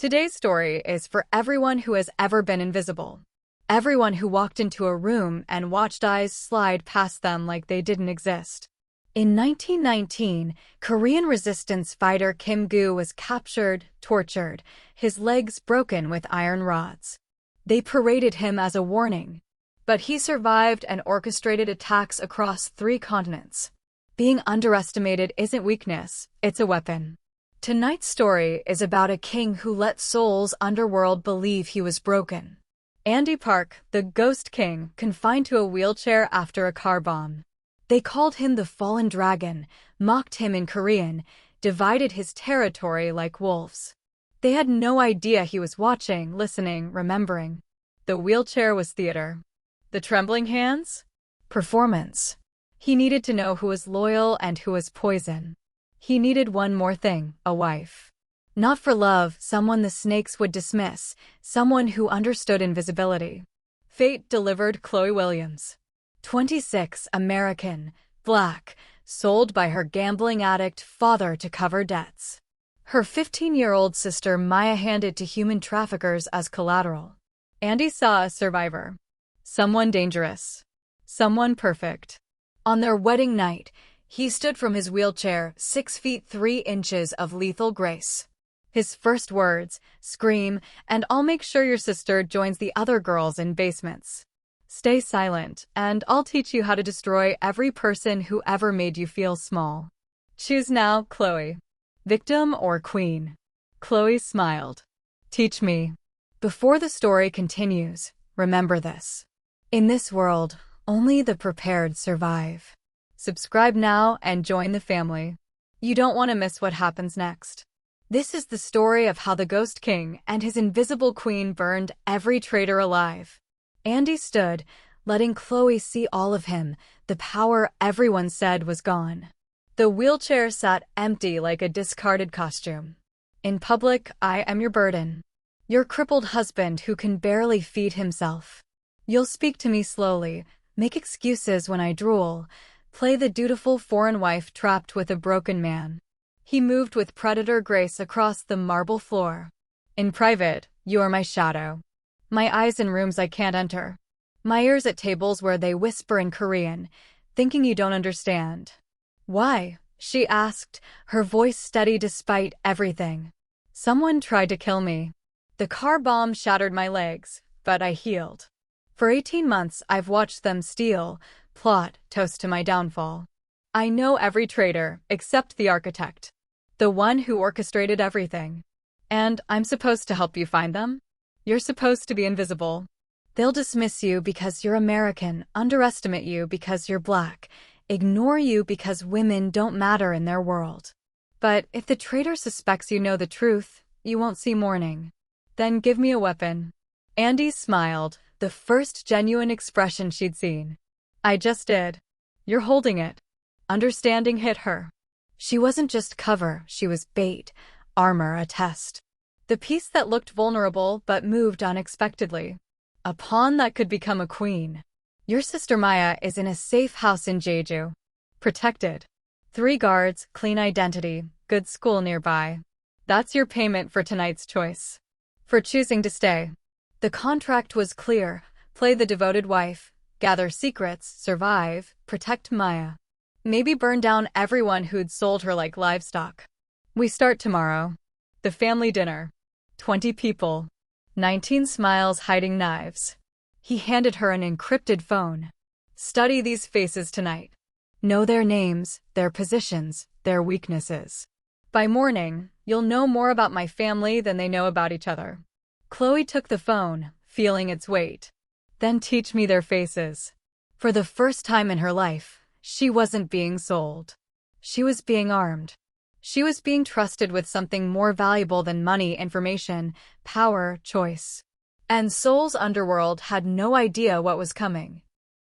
Today's story is for everyone who has ever been invisible. Everyone who walked into a room and watched eyes slide past them like they didn't exist. In 1919, Korean resistance fighter Kim Gu was captured, tortured, his legs broken with iron rods. They paraded him as a warning. But he survived and orchestrated attacks across 3 continents. Being underestimated isn't weakness, it's a weapon. Tonight's story is about a king who let Seoul's underworld believe he was broken. Andy Park, the Ghost King, confined to a wheelchair after a car bomb. They called him the Fallen Dragon, mocked him in Korean, divided his territory like wolves. They had no idea he was watching, listening, remembering. The wheelchair was theater. The trembling hands? Performance. He needed to know who was loyal and who was poison. He needed one more thing, a wife. Not for love, someone the snakes would dismiss, someone who understood invisibility. Fate delivered Chloe Williams. 26, American, black, sold by her gambling addict father to cover debts. Her 15-year-old sister Maya handed to human traffickers as collateral. Andy saw a survivor. Someone dangerous. Someone perfect. On their wedding night, he stood from his wheelchair, 6 feet 3 inches of lethal grace. His first words, scream, and I'll make sure your sister joins the other girls in basements. Stay silent, and I'll teach you how to destroy every person who ever made you feel small. Choose now, Chloe. Victim or queen? Chloe smiled. Teach me. Before the story continues, remember this. In this world, only the prepared survive. Subscribe now and join the family. You don't want to miss what happens next. This is the story of how the Ghost King and his invisible queen burned every traitor alive. Andy stood, letting Chloe see all of him, the power everyone said was gone. The wheelchair sat empty like a discarded costume. In public, I am your burden. Your crippled husband who can barely feed himself. You'll speak to me slowly, make excuses when I drool, play the dutiful foreign wife trapped with a broken man. He moved with predator grace across the marble floor. In private, you are my shadow. My eyes in rooms I can't enter. My ears at tables where they whisper in Korean, thinking you don't understand. Why? She asked, her voice steady despite everything. Someone tried to kill me. The car bomb shattered my legs, but I healed. For 18 months I've watched them steal, plot, toast to my downfall. I know every traitor, except the architect. The one who orchestrated everything. And I'm supposed to help you find them? You're supposed to be invisible. They'll dismiss you because you're American, underestimate you because you're black, ignore you because women don't matter in their world. But if the traitor suspects you know the truth, you won't see morning. Then give me a weapon. Andy smiled, the first genuine expression she'd seen. I just did. You're holding it. Understanding hit her. She wasn't just cover, she was bait, armor, a test. The piece that looked vulnerable but moved unexpectedly. A pawn that could become a queen. Your sister Maya is in a safe house in Jeju. Protected. 3 guards, clean identity, good school nearby. That's your payment for tonight's choice. For choosing to stay. The contract was clear. Play the devoted wife, gather secrets, survive, protect Maya. Maybe burn down everyone who'd sold her like livestock. We start tomorrow. The family dinner. 20 people. 19 smiles hiding knives. He handed her an encrypted phone. Study these faces tonight. Know their names, their positions, their weaknesses. By morning, you'll know more about my family than they know about each other. Chloe took the phone, feeling its weight. Then teach me their faces. For the first time in her life, she wasn't being sold. She was being armed. She was being trusted with something more valuable than money, information, power, choice. And Seoul's underworld had no idea what was coming.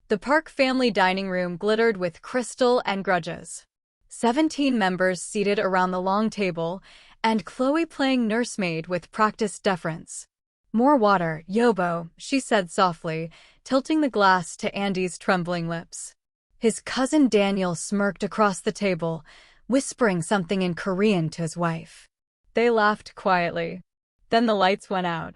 The Park family dining room glittered with crystal and grudges. 17 members seated around the long table, and Chloe playing nursemaid with practiced deference. More water, Yobo, she said softly, tilting the glass to Andy's trembling lips. His cousin Daniel smirked across the table, whispering something in Korean to his wife. They laughed quietly. Then the lights went out.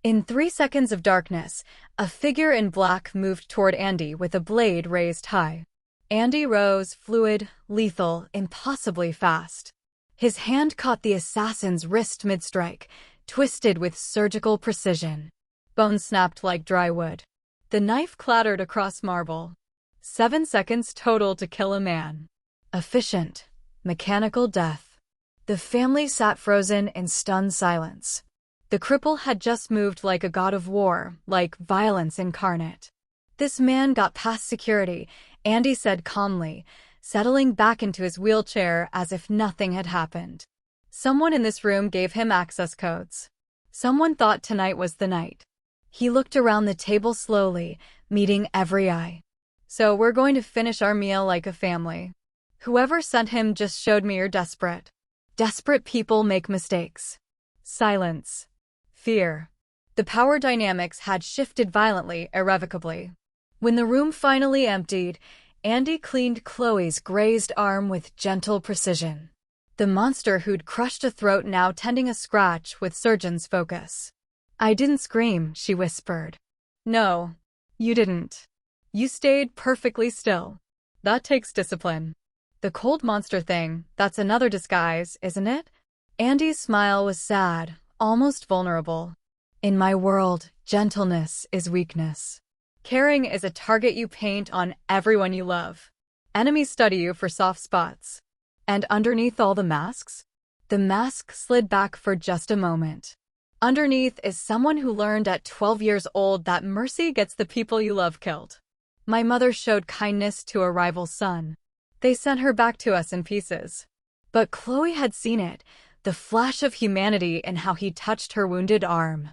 In 3 seconds of darkness, a figure in black moved toward Andy with a blade raised high. Andy rose, fluid, lethal, impossibly fast. His hand caught the assassin's wrist mid-strike, twisted with surgical precision. Bone snapped like dry wood. The knife clattered across marble. 7 seconds total to kill a man. Efficient, mechanical death. The family sat frozen in stunned silence. The cripple had just moved like a god of war, like violence incarnate. This man got past security, Andy said calmly, settling back into his wheelchair as if nothing had happened. Someone in this room gave him access codes. Someone thought tonight was the night. He looked around the table slowly, meeting every eye. So we're going to finish our meal like a family. Whoever sent him just showed me you're desperate. Desperate people make mistakes. Silence. Fear. The power dynamics had shifted violently, irrevocably. When the room finally emptied, Andy cleaned Chloe's grazed arm with gentle precision. The monster who'd crushed a throat now tending a scratch with surgeon's focus. I didn't scream, she whispered. No, you didn't. You stayed perfectly still. That takes discipline. The cold monster thing, that's another disguise, isn't it? Andy's smile was sad, almost vulnerable. In my world, gentleness is weakness. Caring is a target you paint on everyone you love. Enemies study you for soft spots. And underneath all the masks? The mask slid back for just a moment. Underneath is someone who learned at 12 years old that mercy gets the people you love killed. My mother showed kindness to a rival's son. They sent her back to us in pieces. But Chloe had seen it, the flash of humanity in how he touched her wounded arm.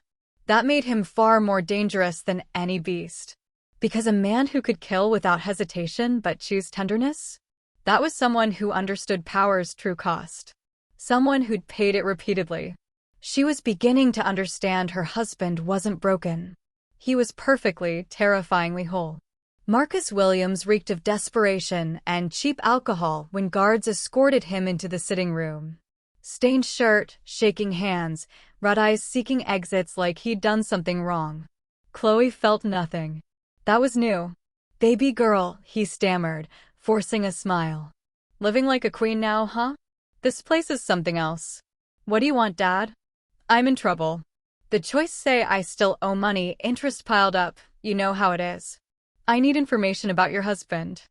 That made him far more dangerous than any beast. Because a man who could kill without hesitation but choose tenderness? That was someone who understood power's true cost. Someone who'd paid it repeatedly. She was beginning to understand her husband wasn't broken. He was perfectly, terrifyingly whole. Marcus Williams reeked of desperation and cheap alcohol when guards escorted him into the sitting room. Stained shirt, shaking hands, red eyes seeking exits like he'd done something wrong. Chloe felt nothing. That was new. Baby girl, he stammered, forcing a smile. Living like a queen now, huh? This place is something else. What do you want, Dad? I'm in trouble. The choice say I still owe money, interest piled up, you know how it is. I need information about your husband.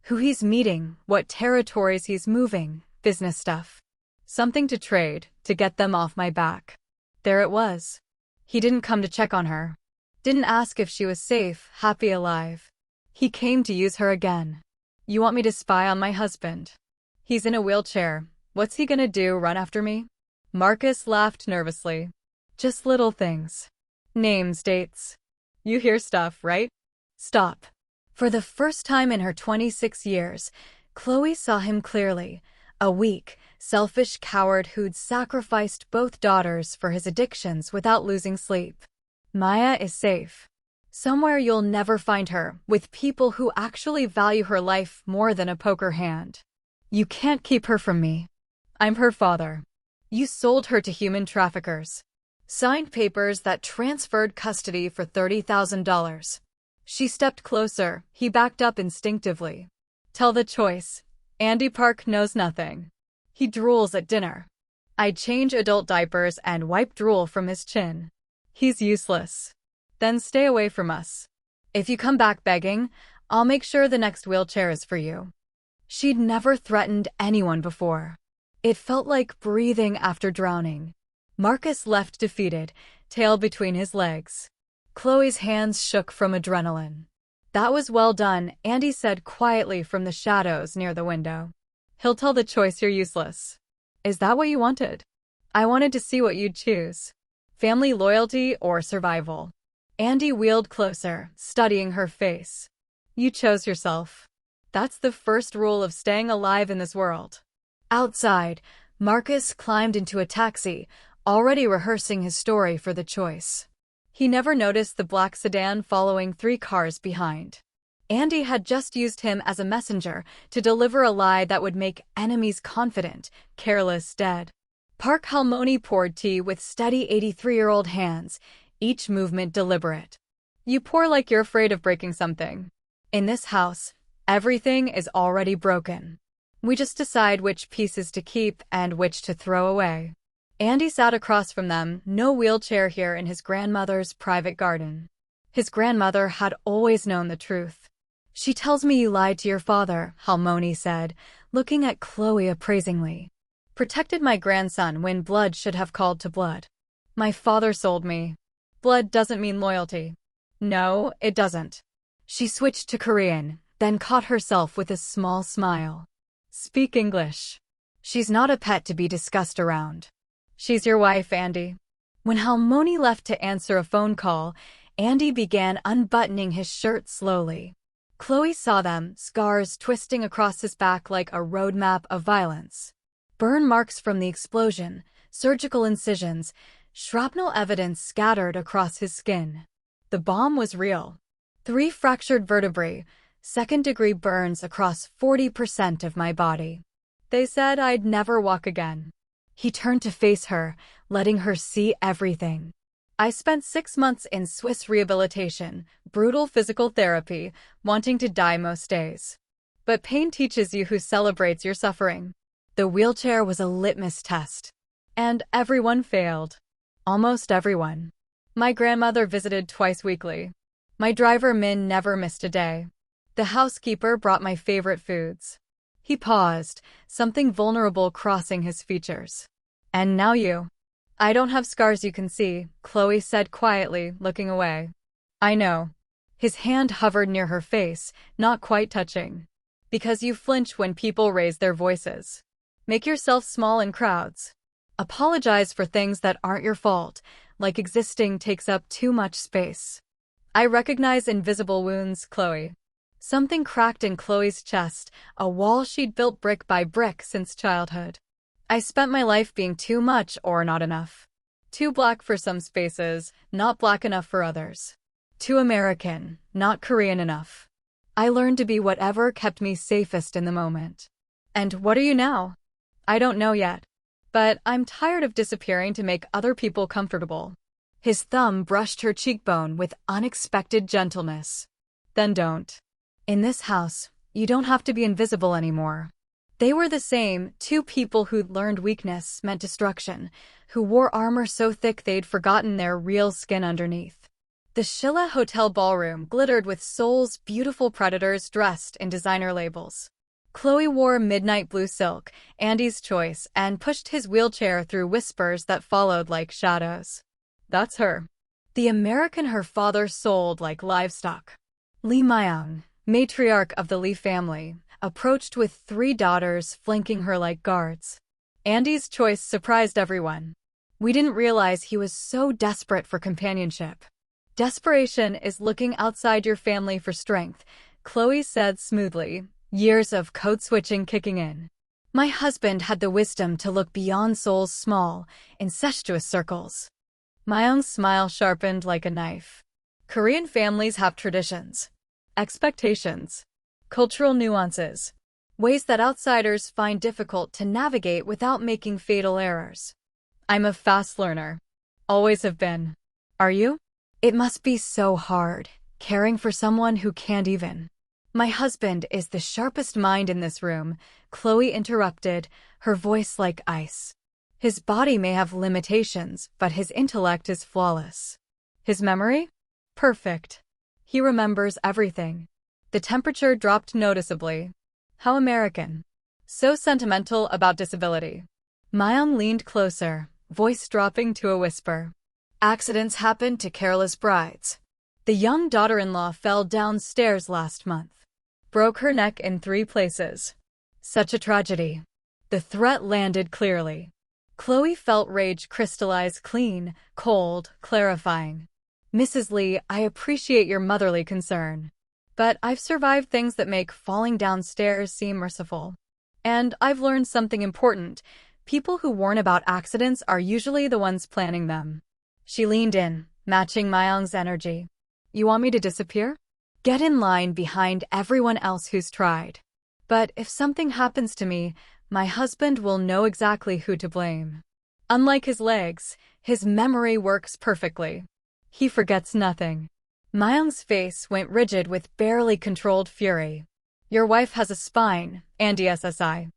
Who he's meeting, what territories he's moving, business stuff. Something to trade, to get them off my back. There it was. He didn't come to check on her. Didn't ask if she was safe, happy, alive. He came to use her again. You want me to spy on my husband? He's in a wheelchair. What's he gonna do, run after me? Marcus laughed nervously. Just little things. Names, dates. You hear stuff, right? Stop. For the first time in her 26 years, Chloe saw him clearly. A weak, selfish coward who'd sacrificed both daughters for his addictions without losing sleep. Maya is safe. Somewhere you'll never find her, with people who actually value her life more than a poker hand. You can't keep her from me. I'm her father. You sold her to human traffickers. Signed papers that transferred custody for $30,000. She stepped closer, he backed up instinctively. Tell the choice. Andy Park knows nothing. He drools at dinner. I change adult diapers and wipe drool from his chin. He's useless. Then stay away from us. If you come back begging, I'll make sure the next wheelchair is for you. She'd never threatened anyone before. It felt like breathing after drowning. Marcus left defeated, tail between his legs. Chloe's hands shook from adrenaline. That was well done, Andy said quietly from the shadows near the window. He'll tell the choice you're useless. Is that what you wanted? I wanted to see what you'd choose. Family loyalty or survival. Andy wheeled closer, studying her face. You chose yourself. That's the first rule of staying alive in this world. Outside, Marcus climbed into a taxi, already rehearsing his story for the choice. He never noticed the black sedan following 3 cars behind. Andy had just used him as a messenger to deliver a lie that would make enemies confident, careless, dead. Park Halmoni poured tea with steady 83-year-old hands, each movement deliberate. You pour like you're afraid of breaking something. In this house, everything is already broken. We just decide which pieces to keep and which to throw away. Andy sat across from them, no wheelchair here, in his grandmother's private garden. His grandmother had always known the truth. "She tells me you lied to your father," Halmoni said, looking at Chloe appraisingly. "Protected my grandson when blood should have called to blood. My father sold me. Blood doesn't mean loyalty." "No, it doesn't." She switched to Korean, then caught herself with a small smile. "Speak English. She's not a pet to be discussed around. She's your wife, Andy." When Halmoni left to answer a phone call, Andy began unbuttoning his shirt slowly. Chloe saw them, scars twisting across his back like a roadmap of violence. Burn marks from the explosion, surgical incisions, shrapnel evidence scattered across his skin. The bomb was real. 3 fractured vertebrae, second-degree burns across 40% of my body. They said I'd never walk again. He turned to face her, letting her see everything. "I spent 6 months in Swiss rehabilitation, brutal physical therapy, wanting to die most days. But pain teaches you who celebrates your suffering." The wheelchair was a litmus test. And everyone failed. Almost everyone. My grandmother visited twice weekly. My driver Min never missed a day. The housekeeper brought my favorite foods. He paused, something vulnerable crossing his features. "And now you." "I don't have scars you can see," Chloe said quietly, looking away. "I know." His hand hovered near her face, not quite touching. "Because you flinch when people raise their voices. Make yourself small in crowds. Apologize for things that aren't your fault, like existing takes up too much space." "I recognize invisible wounds, Chloe." Something cracked in Chloe's chest, a wall she'd built brick by brick since childhood. "I spent my life being too much or not enough. Too black for some spaces, not black enough for others. Too American, not Korean enough. I learned to be whatever kept me safest in the moment." "And what are you now?" "I don't know yet. But I'm tired of disappearing to make other people comfortable." His thumb brushed her cheekbone with unexpected gentleness. "Then don't. In this house, you don't have to be invisible anymore." They were the same, 2 people who'd learned weakness meant destruction, who wore armor so thick they'd forgotten their real skin underneath. The Shilla Hotel ballroom glittered with Seoul's beautiful predators dressed in designer labels. Chloe wore midnight blue silk, Andy's choice, and pushed his wheelchair through whispers that followed like shadows. "That's her. The American her father sold like livestock." Lee Myung, matriarch of the Lee family, approached with 3 daughters flanking her like guards. Andy's choice surprised everyone. "We didn't realize he was so desperate for companionship." "Desperation is looking outside your family for strength," Chloe said smoothly, years of code switching kicking in. "My husband had the wisdom to look beyond Seoul's small, incestuous circles." Myung's smile sharpened like a knife. "Korean families have traditions, expectations, cultural nuances, ways that outsiders find difficult to navigate without making fatal errors. I'm a fast learner. Always have been. Are you?" "It must be so hard, caring for someone who can't even." "My husband is the sharpest mind in this room," Chloe interrupted, her voice like ice. "His body may have limitations, but his intellect is flawless. His memory? Perfect. He remembers everything." The temperature dropped noticeably. "How American. So sentimental about disability." Myung leaned closer, voice dropping to a whisper. "Accidents happen to careless brides. The young daughter-in-law fell downstairs last month. Broke her neck in 3 places. Such a tragedy." The threat landed clearly. Chloe felt rage crystallize clean, cold, clarifying. "Mrs. Lee, I appreciate your motherly concern. But I've survived things that make falling downstairs seem merciful. And I've learned something important. People who warn about accidents are usually the ones planning them." She leaned in, matching Myung's energy. "You want me to disappear? Get in line behind everyone else who's tried. But if something happens to me, my husband will know exactly who to blame." Unlike his legs, his memory works perfectly. He forgets nothing. Myung's face went rigid with barely controlled fury. Your wife has a spine, Andy SSI.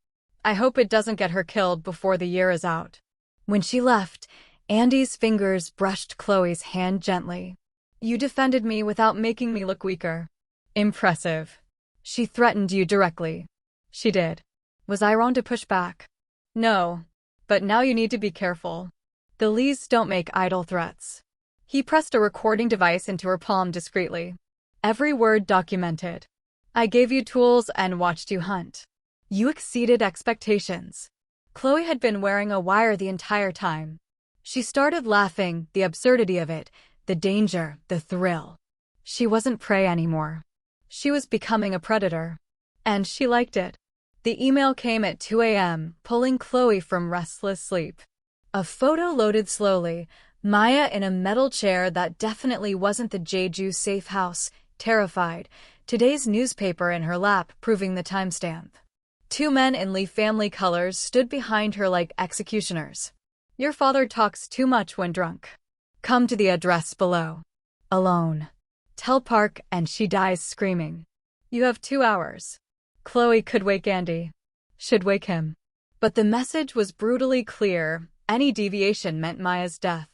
I hope it doesn't get her killed before the year is out. When she left, Andy's fingers brushed Chloe's hand gently. You defended me without making me look weaker. Impressive. She threatened you directly. She did. Was I wrong to push back? No. But now you need to be careful. The Lees don't make idle threats. He pressed a recording device into her palm discreetly. Every word documented. I gave you tools and watched you hunt. You exceeded expectations. Chloe had been wearing a wire the entire time. She started laughing, the absurdity of it, the danger, the thrill. She wasn't prey anymore. She was becoming a predator. And she liked it. The email came at 2 a.m., pulling Chloe from restless sleep. A photo loaded slowly, Maya in a metal chair that definitely wasn't the Jeju safe house, terrified, today's newspaper in her lap proving the timestamp. Two men in Lee family colors stood behind her like executioners. Your father talks too much when drunk. Come to the address below. Alone. Tell Park and she dies screaming. You have 2 hours. Chloe could wake Andy. Should wake him. But the message was brutally clear. Any deviation meant Maya's death.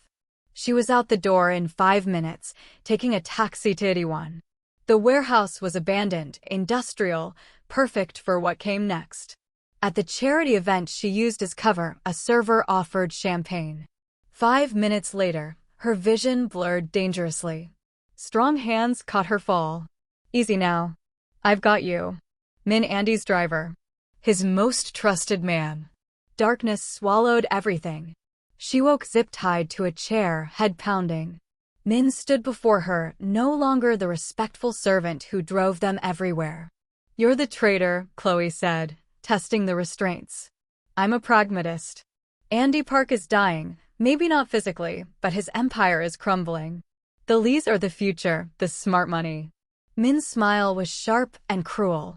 She was out the door in 5 minutes, taking a taxi to Itaewon. The warehouse was abandoned, industrial, perfect for what came next. At the charity event she used as cover, a server offered champagne. 5 minutes later, her vision blurred dangerously. Strong hands caught her fall. Easy now. I've got you. Min, Andy's driver. His most trusted man. Darkness swallowed everything. She woke zip-tied to a chair, head pounding. Min stood before her, no longer the respectful servant who drove them everywhere. You're the traitor, Chloe said, testing the restraints. I'm a pragmatist. Andy Park is dying, maybe not physically, but his empire is crumbling. The Lees are the future, the smart money. Min's smile was sharp and cruel.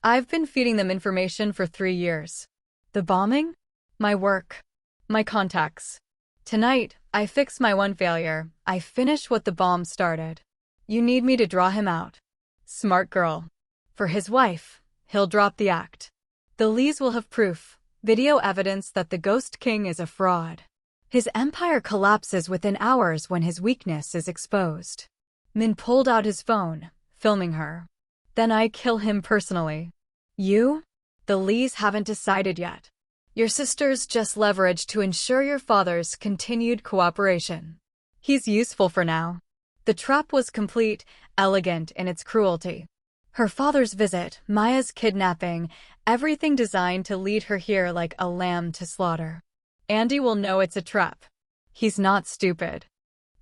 I've been feeding them information for 3 years. The bombing? My work. My contacts. Tonight, I fix my one failure. I finish what the bomb started. You need me to draw him out. Smart girl. For his wife, he'll drop the act. The Lees will have proof, video evidence that the Ghost King is a fraud. His empire collapses within hours when his weakness is exposed. Min pulled out his phone, filming her. Then I kill him personally. You? The Lees haven't decided yet. Your sister's just leverage to ensure your father's continued cooperation. He's useful for now. The trap was complete, elegant in its cruelty. Her father's visit, Maya's kidnapping, everything designed to lead her here like a lamb to slaughter. Andy will know it's a trap. He's not stupid.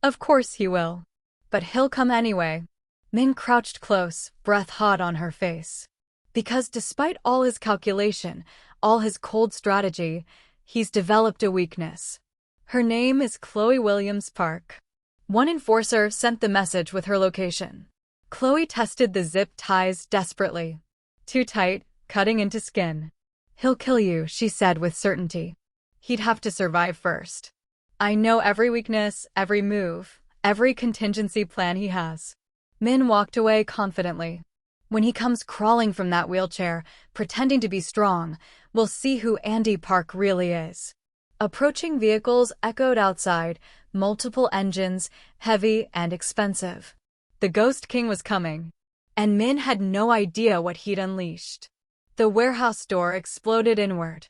Of course he will. But he'll come anyway. Min crouched close, breath hot on her face. Because despite all his calculation, all his cold strategy, he's developed a weakness. Her name is Chloe Williams Park. One enforcer sent the message with her location. Chloe tested the zip ties desperately. Too tight, cutting into skin. He'll kill you, she said with certainty. He'd have to survive first. I know every weakness, every move, every contingency plan he has. Min walked away confidently. When he comes crawling from that wheelchair, pretending to be strong, we'll see who Andy Park really is. Approaching vehicles echoed outside, multiple engines, heavy and expensive. The Ghost King was coming. And Min had no idea what he'd unleashed. The warehouse door exploded inward.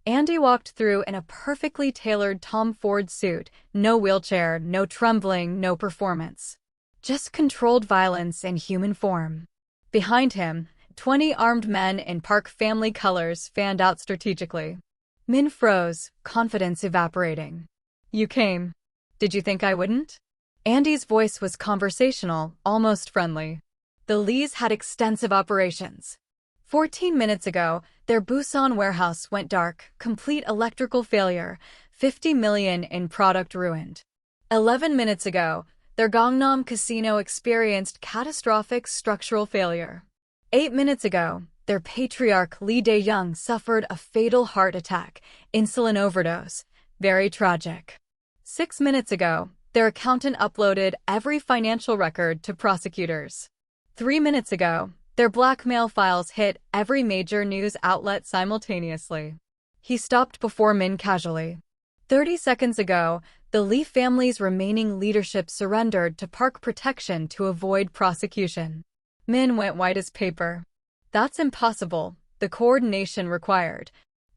Andy walked through in a perfectly tailored Tom Ford suit, no wheelchair, no trembling, no performance. Just controlled violence in human form. Behind him, 20 armed men in Park family colors fanned out strategically. Min froze, confidence evaporating. You came. Did you think I wouldn't? Andy's voice was conversational, almost friendly. The Lees had extensive operations. 14 minutes ago, their Busan warehouse went dark, complete electrical failure, 50 million in product ruined. 11 minutes ago, their Gangnam casino experienced catastrophic structural failure. 8 minutes ago, their patriarch Lee Dae-young suffered a fatal heart attack, insulin overdose, Very tragic. 6 minutes ago, their accountant uploaded every financial record to prosecutors. 3 minutes ago, their blackmail files hit every major news outlet simultaneously. He stopped before Min casually. 30 seconds ago, the Lee family's remaining leadership surrendered to park protection to avoid prosecution. Min went white as paper. That's impossible, the coordination required.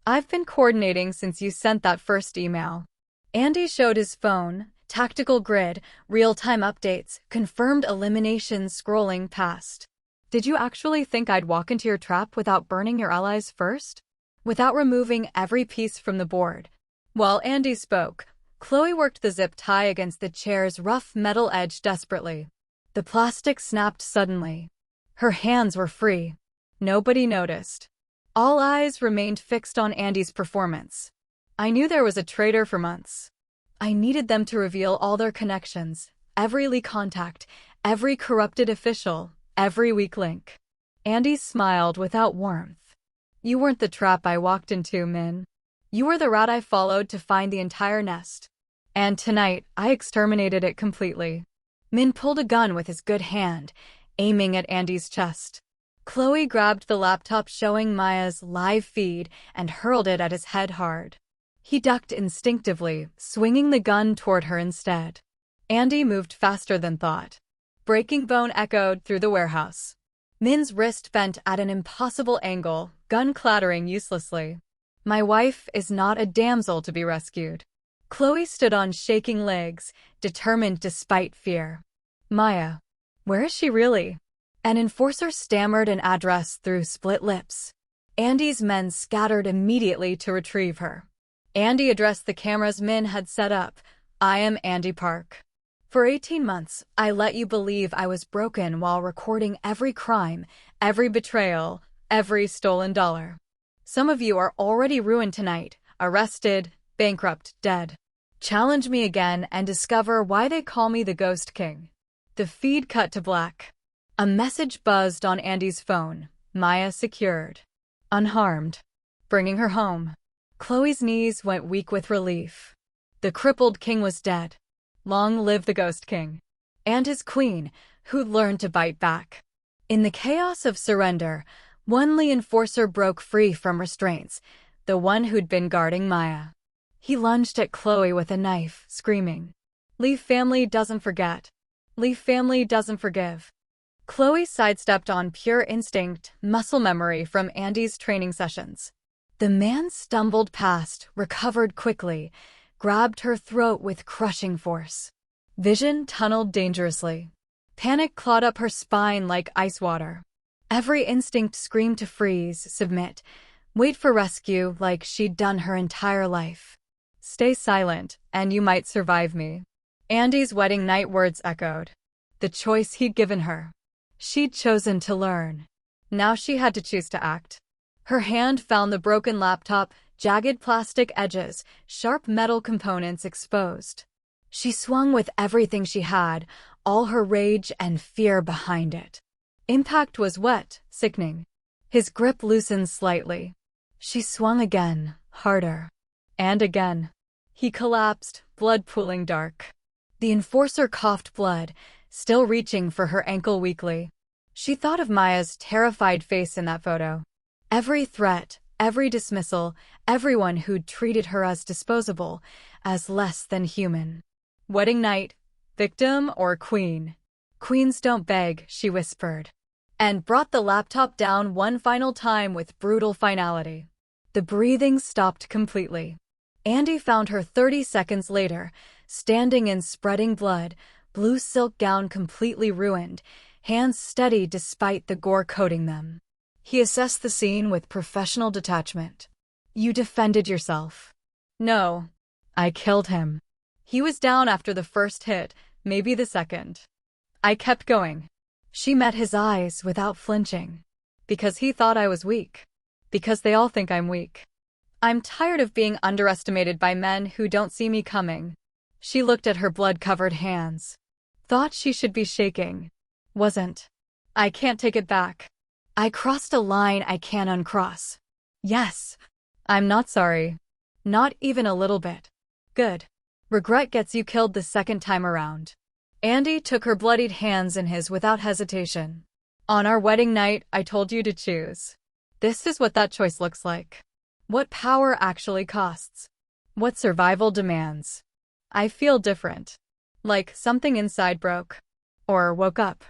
I've been coordinating since you sent that first email. Andy showed his phone, tactical grid, real-time updates, confirmed eliminations scrolling past. Did you actually think I'd walk into your trap without burning your allies first? Without removing every piece from the board? While Andy spoke, Chloe worked the zip tie against the chair's rough metal edge desperately. The plastic snapped suddenly. Her hands were free. Nobody noticed. All eyes remained fixed on Andy's performance. I knew there was a traitor for months. I needed them to reveal all their connections, every Lee contact, every corrupted official, every weak link. Andy smiled without warmth. You weren't the trap I walked into, Min. You were the rat I followed to find the entire nest. And tonight, I exterminated it completely. Min pulled a gun with his good hand, aiming at Andy's chest. Chloe grabbed the laptop showing Maya's live feed and hurled it at his head hard. He ducked instinctively, swinging the gun toward her instead. Andy moved faster than thought. Breaking bone echoed through the warehouse. Min's wrist bent at an impossible angle, gun clattering uselessly. My wife is not a damsel to be rescued. Chloe stood on shaking legs, determined despite fear. Maya. Where is she really? An enforcer stammered an address through split lips. Andy's men scattered immediately to retrieve her. Andy addressed the cameras Min had set up. I am Andy Park. For 18 months, I let you believe I was broken while recording every crime, every betrayal, every stolen dollar. Some of you are already ruined tonight, arrested, bankrupt, dead. Challenge me again and discover why they call me the Ghost King. The feed cut to black. A message buzzed on Andy's phone. Maya secured. Unharmed. Bringing her home. Chloe's knees went weak with relief. The crippled king was dead. Long live the Ghost King. And his queen, who'd learned to bite back. In the chaos of surrender, one Lee enforcer broke free from restraints, the one who'd been guarding Maya. He lunged at Chloe with a knife, screaming, Lee family doesn't forget. Lee family doesn't forgive. Chloe sidestepped on pure instinct, muscle memory from Andy's training sessions. The man stumbled past, recovered quickly, grabbed her throat with crushing force. Vision tunneled dangerously. Panic clawed up her spine like ice water. Every instinct screamed to freeze, submit, wait for rescue like she'd done her entire life. Stay silent, and you might survive me. Andy's wedding night words echoed. The choice he'd given her. She'd chosen to learn. Now she had to choose to act. Her hand found the broken laptop, jagged plastic edges, sharp metal components exposed. She swung with everything she had, all her rage and fear behind it. Impact was wet, sickening. His grip loosened slightly. She swung again, harder. And again. He collapsed, blood pooling dark. The enforcer coughed blood, still reaching for her ankle weakly. She thought of Maya's terrified face in that photo. Every threat, every dismissal, everyone who'd treated her as disposable, as less than human. Wedding night, victim or queen? Queens don't beg, she whispered. And brought the laptop down one final time with brutal finality. The breathing stopped completely. Andy found her 30 seconds later, standing in spreading blood, blue silk gown completely ruined, hands steady despite the gore coating them. He assessed the scene with professional detachment. You defended yourself. No. I killed him. He was down after the first hit, maybe the second. I kept going. She met his eyes without flinching. Because he thought I was weak. Because they all think I'm weak. I'm tired of being underestimated by men who don't see me coming. She looked at her blood-covered hands. Thought she should be shaking. Wasn't. I can't take it back. I crossed a line I can't uncross. Yes. I'm not sorry. Not even a little bit. Good. Regret gets you killed the second time around. Andy took her bloodied hands in his without hesitation. On our wedding night, I told you to choose. This is what that choice looks like. What power actually costs. What survival demands. I feel different. Like something inside broke. Or woke up.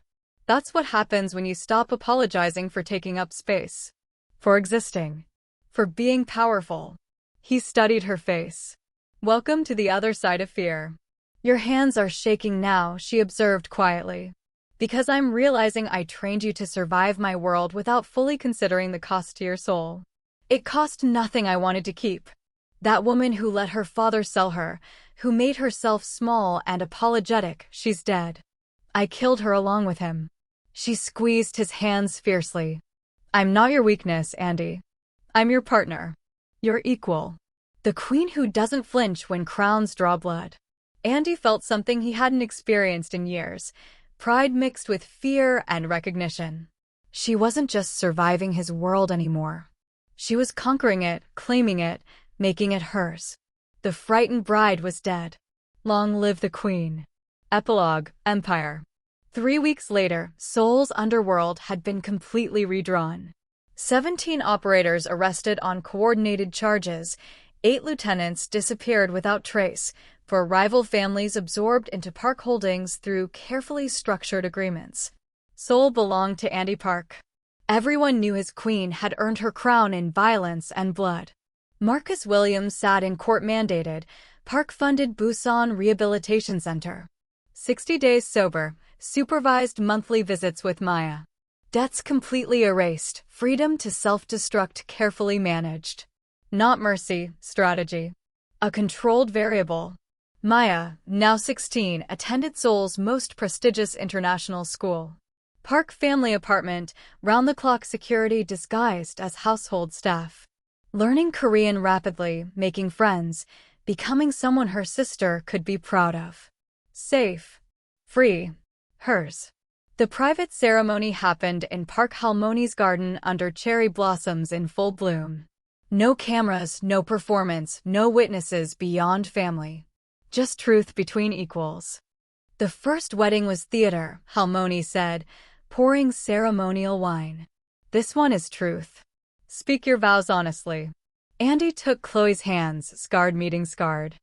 That's what happens when you stop apologizing for taking up space. For existing. For being powerful. He studied her face. Welcome to the other side of fear. Your hands are shaking now, she observed quietly. Because I'm realizing I trained you to survive my world without fully considering the cost to your soul. It cost nothing I wanted to keep. That woman who let her father sell her, who made herself small and apologetic, she's dead. I killed her along with him. She squeezed his hands fiercely. I'm not your weakness, Andy. I'm your partner. Your equal. The queen who doesn't flinch when crowns draw blood. Andy felt something he hadn't experienced in years. Pride mixed with fear and recognition. She wasn't just surviving his world anymore. She was conquering it, claiming it, making it hers. The frightened bride was dead. Long live the queen. Epilogue, Empire. 3 weeks later, Seoul's underworld had been completely redrawn. 17 operators arrested on coordinated charges, 8 lieutenants disappeared without trace, for rival families absorbed into Park holdings through carefully structured agreements. Seoul belonged to Andy Park. Everyone knew his queen had earned her crown in violence and blood. Marcus Williams sat in court-mandated, Park-funded Busan Rehabilitation Center. 60 days sober, supervised monthly visits with Maya. Debts completely erased, freedom to self-destruct carefully managed. Not mercy, strategy. A controlled variable. Maya, now 16, attended Seoul's most prestigious international school. Park family apartment, round-the-clock security disguised as household staff. Learning Korean rapidly, making friends, becoming someone her sister could be proud of. Safe. Free. Hers. The private ceremony happened in Park Halmoni's garden under cherry blossoms in full bloom. No cameras, no performance, no witnesses beyond family. Just truth between equals. The first wedding was theater, Halmoni said, pouring ceremonial wine. This one is truth. Speak your vows honestly. Andy took Chloe's hands, scarred meeting scarred.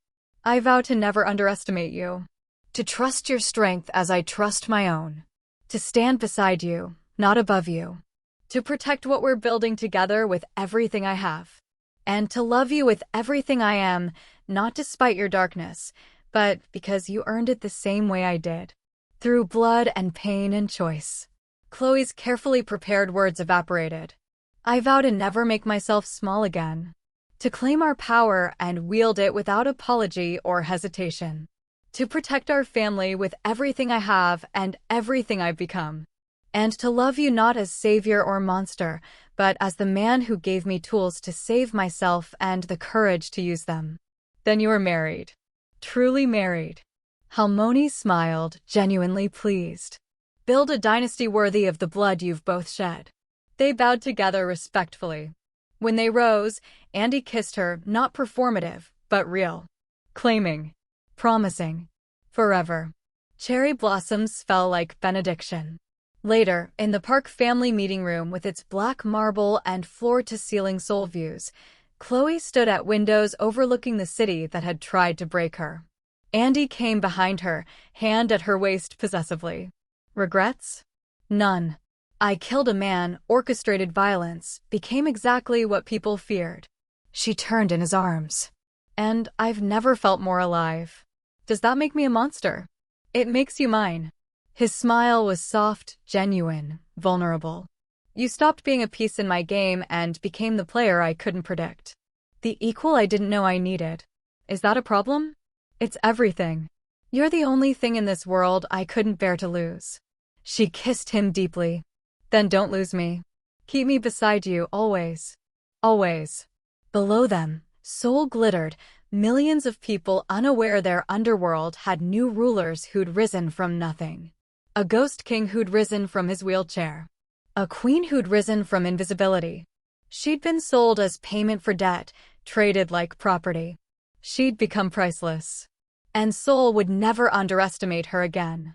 I vow to never underestimate you. To trust your strength as I trust my own. To stand beside you, not above you. To protect what we're building together with everything I have. And to love you with everything I am, not despite your darkness, but because you earned it the same way I did. Through blood and pain and choice. Chloe's carefully prepared words evaporated. I vow to never make myself small again. To claim our power and wield it without apology or hesitation. To protect our family with everything I have and everything I've become. And to love you not as savior or monster, but as the man who gave me tools to save myself and the courage to use them. Then you are married. Truly married. Halmoni smiled, genuinely pleased. Build a dynasty worthy of the blood you've both shed. They bowed together respectfully. When they rose, Andy kissed her, not performative, but real. Claiming. Promising. Forever. Cherry blossoms fell like benediction. Later, in the Park family meeting room with its black marble and floor-to-ceiling Seoul views, Chloe stood at windows overlooking the city that had tried to break her. Andy came behind her, hand at her waist possessively. Regrets? None. I killed a man, orchestrated violence, became exactly what people feared. She turned in his arms. And I've never felt more alive. Does that make me a monster? It makes you mine. His smile was soft, genuine, vulnerable. You stopped being a piece in my game and became the player I couldn't predict. The equal I didn't know I needed. Is that a problem? It's everything. You're the only thing in this world I couldn't bear to lose. She kissed him deeply. Then don't lose me. Keep me beside you, always. Always. Below them, Seoul glittered, millions of people unaware their underworld had new rulers who'd risen from nothing. A ghost king who'd risen from his wheelchair. A queen who'd risen from invisibility. She'd been sold as payment for debt, traded like property. she'd become priceless. And Soul would never underestimate her again.